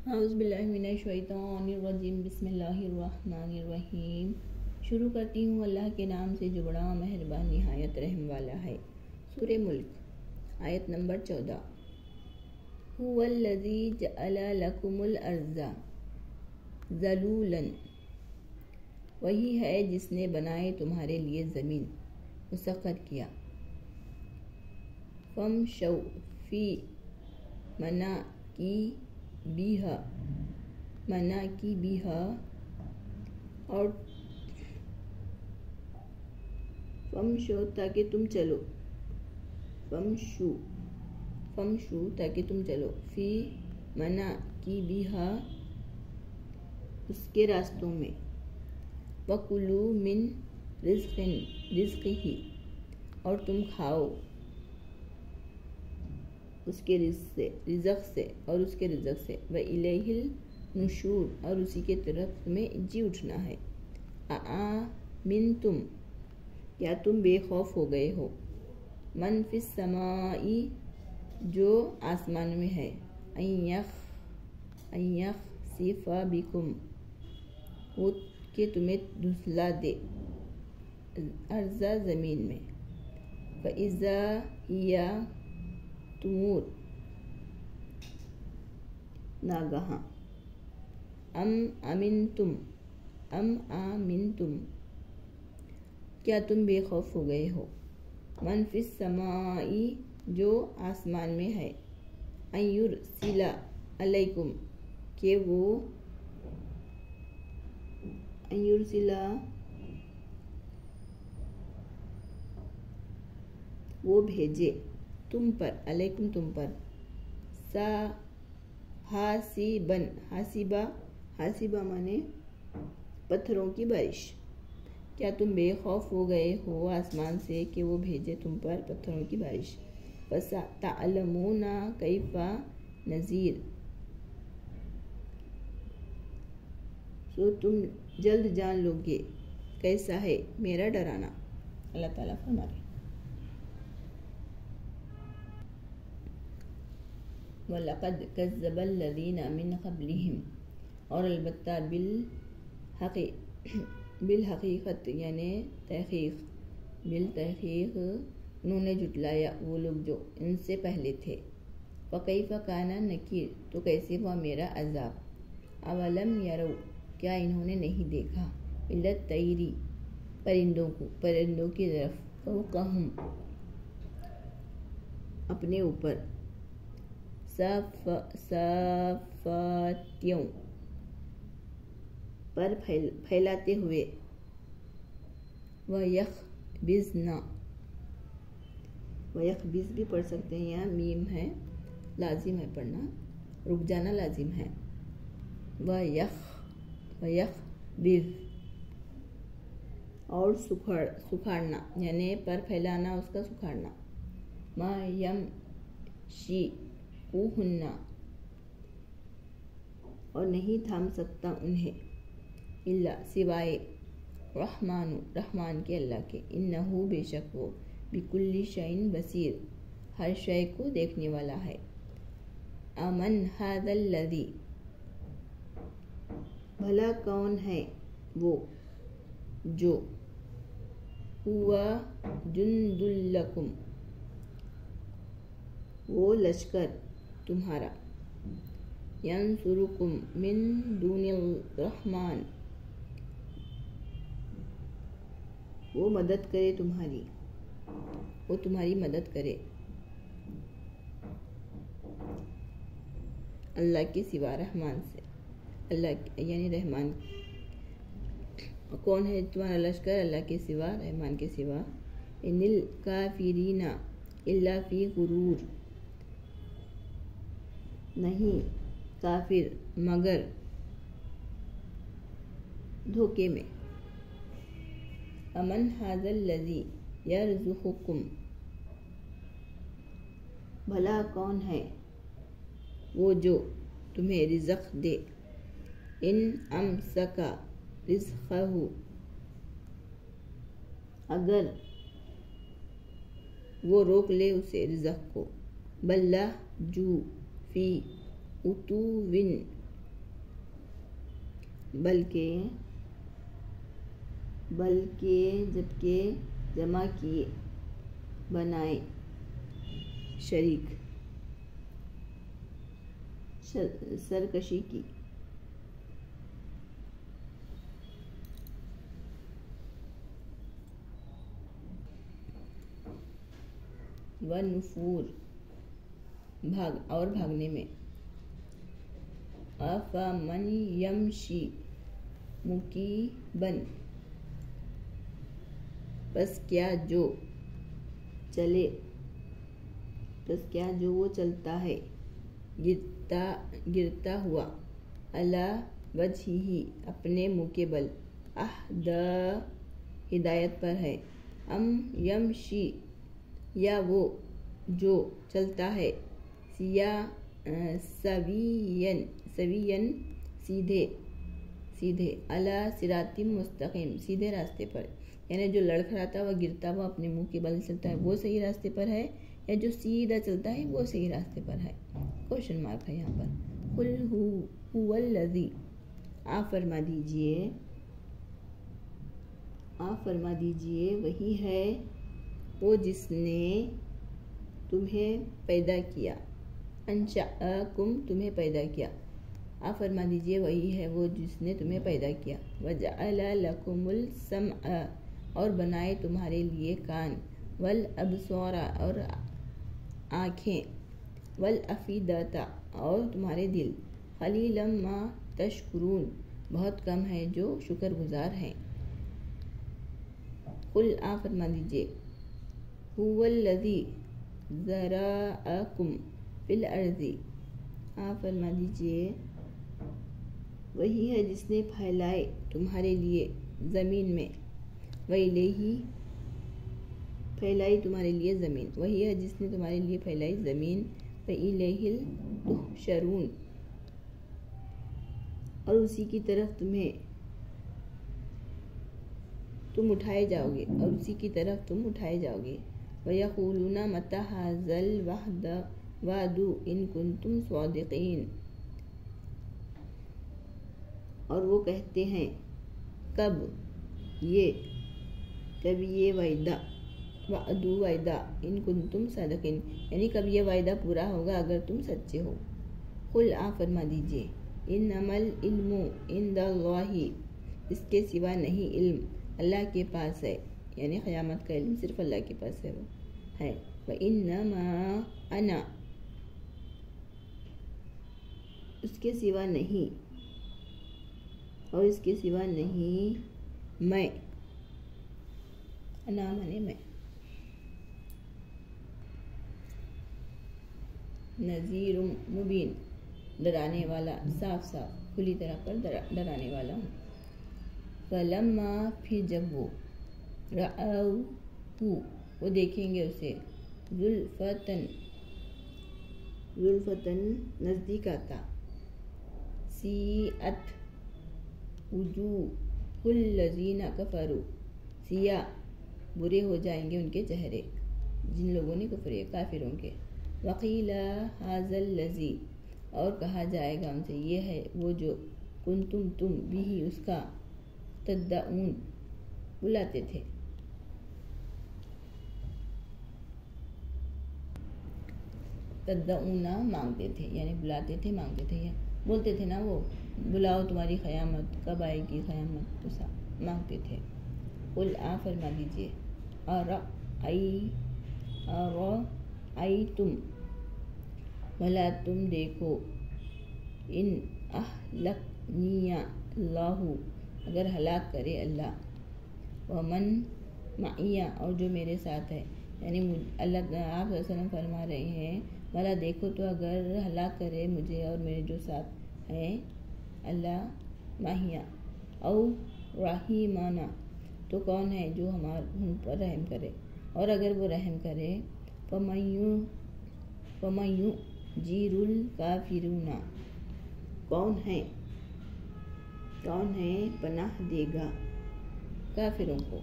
औज़ुबिल्लाहिमिनश्शैतानिर्रजीम बिस्मिल्लाहिर्रहमानिर्रहीम। शुरू करती हूँ अल्लाह के नाम से जो बड़ा मेहरबान निहायत रहम वाला है। सूरे मुल्क आयत नंबर 14। हुवल्लज़ी जअला लकुमुल अर्ज़ा ज़लूलन, वही है जिसने बनाए तुम्हारे लिए ज़मीन मुसख्खर किया। फमशौ फी मनाकिबिहा और फमशो ताकि तुम चलो, फमशु ताकि तुम चलो, फी मनाकिबिहा उसके रास्तों में, वकुलू मिन रिज़्क़िही और तुम खाओ उसके रिज़्क़ से और उसके रिज़्क़ से, व इलैहिल नुशूर और उसी के तरफ तुम्हें जी उठना है। आमिनतुम क्या तुम बेखौफ हो गए हो, मन फिस समाई जो आसमान में है, अय्यख सिफा बिकुम वो कि तुम्हें धुसला दे अर्ज़ा ज़मीन में, फ़इज़ा हिया तुमूर नागहाँ, अम आमिनतुम क्या तुम बेखौफ हो गए हो, मन फिस समाई जो आसमान में है, अयुरसिला अलैकुम के वो भेजे तुम पर, अलैकुम तुम पर, हासिबा माने पत्थरों की बारिश। क्या तुम बेखौफ हो गए हो आसमान से कि वो भेजे तुम पर पत्थरों की बारिश। फसतअलमूना कैफा नज़ीर सो तुम जल्द जान लोगे कैसा है मेरा डराना। अल्लाह ताला फरमाते वलक़द कज़्ज़बल्लज़ीना मिन क़ब्लिहिम और अलबत्ता बिलहक़ीक़त यानी तहक़ीक़ उन्होंने जुटलाया वो लोग जो इनसे पहले थे। फ़कैफ़ काना नकीर तो कैसे हुआ मेरा अज़ाब। अवलम यरौ क्या इन्होंने नहीं देखा, इल्लत तैरी परिंदों की तरफ, फ़ौक़हुम अपने ऊपर, साफ़ातियों पर फैलाते हुए, वयखबिज़ भी पढ़ सकते हैं, यहाँ मीम है लाजिम है पढ़ना, रुक जाना लाजिम है। वयखबिज़ और सुखाड़ना यानी पर फैलाना उसका सुखाड़ना। मा यमशी कुहुन्ना और नहीं थाम सकता उन्हें, इल्ला सिवाय रहमान के अल्लाह के, इन्नहु बेशक वो बिकुल्ली शैइन बसीर हर शय को देखने वाला है। अमन हाज़ल्लज़ी भला कौन है वो जो, हुआ जुंदुल्लकुम वो लश्कर तुम्हारा, यंसुरुकुम मिन दूनिल रहमान वो मदद करे तुम्हारी, वो तुम्हारी मदद करे अल्लाह के सिवा, रहमान से। अल्लाह यानी रहमान कौन है तुम्हारा लश्कर, अल्लाह के सिवा, रहमान के सिवा। इनिल काफिरीना इल्ला फी गुरूर नहीं काफिर मगर धोखे में। अमन हाज़ल्लज़ी यरज़ुक़ुकुम भला कौन है वो जो तुम्हें रिज़्क़ दे, इन अमसका रिज़्क़हु अगर वो रोक ले उसे रिज़्क़ को, बल्ला जू फी उतुविन बल्कि जबकि जमा किए बनाए शरीक सरकशी की। वनुफूर भागने में। अफमन यमशी मुकीबन, बस क्या जो वो चलता है गिरता हुआ, अला वजहिही अपने मुँह के बल, अहदा हिदायत पर है, अम यमशी या वो जो चलता है सवियन सीधे अला सिरातिम मुस्तकीम सीधे रास्ते पर। यानी जो लड़खड़ाता हुआ गिरता हुआ अपने मुंह के बल चलता है वो सही रास्ते पर है, या जो सीधा चलता है वो सही रास्ते पर है। क्वेश्चन मार्क है यहाँ पर। कुल हुवल्लज़ी, आप फरमा दीजिए वही है वो जिसने तुम्हें पैदा किया, अंशाअकुम तुम्हें पैदा किया। आप फरमा दीजिए वही है वो जिसने तुम्हें पैदा किया। वजअल लकुमुल समअ, और बनाए तुम्हारे लिए कान, वल अबसारा और आँखें, वल अफीदता और तुम्हारे दिल, क़लीलम मा तशकुरून बहुत कम है जो शुक्रगुजार हैं। कुल आप फरमा दीजिए हुवल्लज़ी ज़राअकुम फिल अर्ज़ी, आप फरमा दीजिए वही है जिसने फैलाए तुम्हारे लिए ज़मीन में, वही फैलाई तुम्हारे लिए ज़मीन, वही है जिसने तुम्हारे लिए फैलाई ज़मीन, वइलैहिल तुहशरून और उसी की तरफ तुम उठाए जाओगे, और उसी की तरफ तुम उठाए जाओगे। वयक़ूलूना मता हाज़ल वादु इन कुंतुम सादिक़ीन, और वो कहते हैं कब ये वायदा इन कुंतुम सादिक़ीन, यानी कब ये वायदा पूरा होगा अगर तुम सच्चे हो। कुल आप फरमा दीजिए इन्नमल इल्मु इंदल्लाहि, इसके सिवा नहीं इल्म अल्लाह के पास है, यानी क़यामत का इल्म सिर्फ अल्लाह के पास है वो है। व इन्नमा अना, उसके सिवा नहीं और इसके सिवा नहीं मैं, अना माने मैं, नज़ीरुम मुबीन डराने वाला साफ साफ खुली तरह पर डराने वाला हूँ। फलम्मा फिर जब वो रअऊ वो देखेंगे उसे, जुल्फतन नज़दीक आता, सीअत वुजूहुल लज़ीना कफ़रू, सिया बुरे हो जाएंगे उनके चेहरे जिन लोगों ने कुफ्र किया, काफिरों के। वक़ीला हाज़ल लज़ी, और कहा जाएगा उनसे ये है वो जो तुम बिही उसका तद्दाऊन बुलाते थे। तद्दाऊना मांगते थे, यानी बुलाते थे मांगते थे, या बोलते थे ना वो बुलाओ तुम्हारी क़यामत कब आएगी क़यामत, तो मांगते थे। कुल आ फरमा दीजिए आई तुम भला तुम देखो, इन अहलकनिया अल्लाहु अगर हलाक करे अल्लाह, वमन माइया और जो मेरे साथ है, यानी अल्लाह आप वसल्लम फरमा रहे हैं भला देखो तो अगर हलाक करे मुझे और मेरे जो साथ हैं अल्लाह माहिया औ राहिमाना, तो कौन है जो हम पर रहम करे, और अगर वो रहम करे फमयू जीरुल काफिरूना, कौन है पनाह देगा काफिरों को,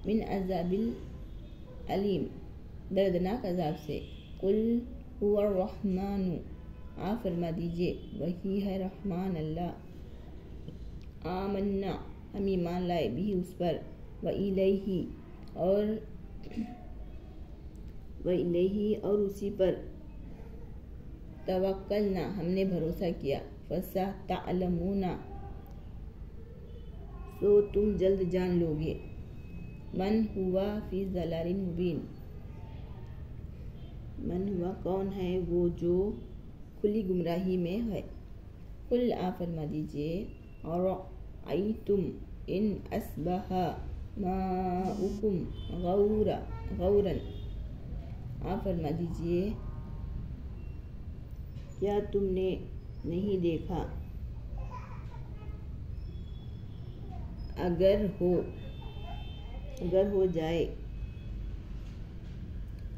मिन अज़ाबिल अलीम दर्दनाक अजाब से। कुल हुवा रहमानु, आप फरमा दीजिए वही है रहमान अल्लाह, आमन्ना हम ईमान लाए भी उस पर, व इलैही और उसी पर, तवक्कलना हमने भरोसा किया, फसतअलमूना तो तुम जल्द जान लोगे, मन हुआ फी ज़लालिन मुबीन मन हुआ कौन है वो जो खुली गुमराही में है। कुल आप फरमा दीजिए, और आई तुम इन अस्बहा माउकुम गौरन आप फरमा दीजिए, क्या तुमने नहीं देखा अगर हो जाए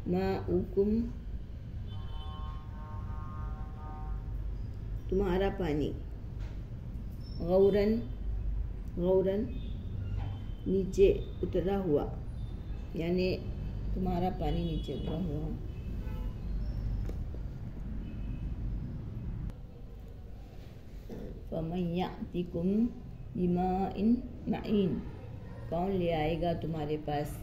माउकुम तुम्हारा पानी, गौरन नीचे उतरा हुआ, यानी तुम्हारा पानी नीचे उतरा हुआ। फमन यातिकुम बिमाइन मईन कौन ले आएगा तुम्हारे पास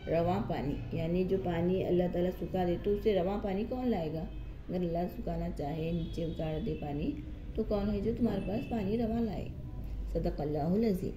रवां पानी, यानी जो पानी अल्लाह ताला सुखा दे तो उसे रवां पानी कौन लाएगा। अगर अल्लाह सुखाना चाहे, नीचे उतार दे पानी, तो कौन है जो तुम्हारे पास पानी रवां लाए। सदक़ल्लाहुल अज़ीम।